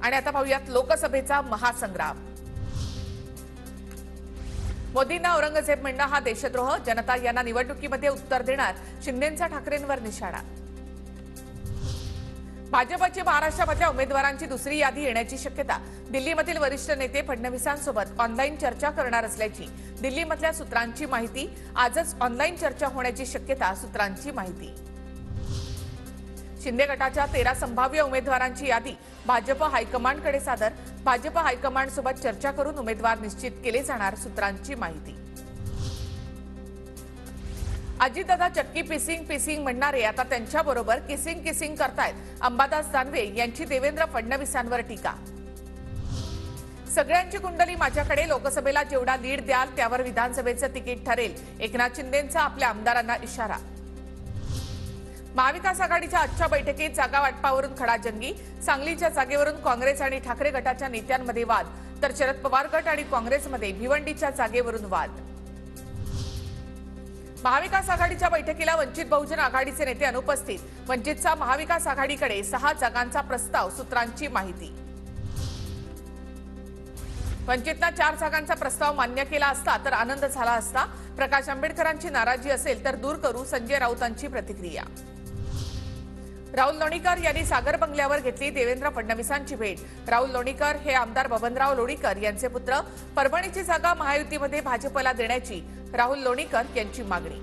आणि आता पाहूयात लोकसभेचा महासंग्राम। मोदींना औरंगजेब म्हणणं हा देशद्रोह, जनता यांना निवडणुकीमध्ये उत्तर देणार, शिंदेंचा ठाकरेंवर निशाणा। भाजपची महाराष्ट्रामधल्या उमेदवारांची दुसरी यादी येण्याची शक्यता, दिल्लीमधील वरिष्ठ नेते फडणवीसांसोबत ऑनलाईन चर्चा करणार असल्याची दिल्लीमधल्या सूत्रांची माहिती। आजच ऑनलाईन चर्चा होण्याची शक्यता, सूत्रांची माहिती। शिंदे गटाच्या 13 संभाव्य उमेदवारांची यादी भाजप हायकमांडकडे सादर, भाजप हायकमांडसोबत चर्चा करून उमेदवार निश्चित केले जाणार, सूत्रांची माहिती। अजितदादा चक्की पिसिंग म्हणणारे आता त्यांच्याबरोबर किसिंग करतायत, अंबादास दानवे यांची देवेंद्र फडणवीसांवर टीका। सगळ्यांची कुंडली माझ्याकडे, लोकसभेला जेवढा लीड द्याल त्यावर विधानसभेचं तिकीट ठरेल, एकनाथ शिंदेंचा आपल्या आमदारांना इशारा। महाविकास आघाडीच्या आजच्या बैठकीत जागा वाटपावरून खडाजंगी, सांगलीच्या जागेवरून काँग्रेस आणि ठाकरे गटाच्या नेत्यांमध्ये वाद, तर शरद पवार गट आणि काँग्रेसमध्ये भिवंडीच्या जागेवरून वाद। महाविकास आघाडीच्या बैठकीला वंचित बहुजन आघाडीचे नेते अनुपस्थित, वंचितचा महाविकास आघाडीकडे 6 जागांचा प्रस्ताव, सूत्रांची माहिती। वंचितनं 4 जागांचा प्रस्ताव मान्य केला असता तर आनंद झाला असता, प्रकाश आंबेडकरांची नाराजी असेल तर दूर करू, संजय राऊतांची प्रतिक्रिया। राहुल लोणीकर यांनी सागर बंगल्यावर घेतली देवेंद्र फडणवीसांची भेट, राहुल लोणीकर हे आमदार बबनराव लोणीकर यांचे पुत्र, परभणीची जागा महायुतीमध्ये भाजपला देण्याची राहुल लोणीकर यांची मागणी।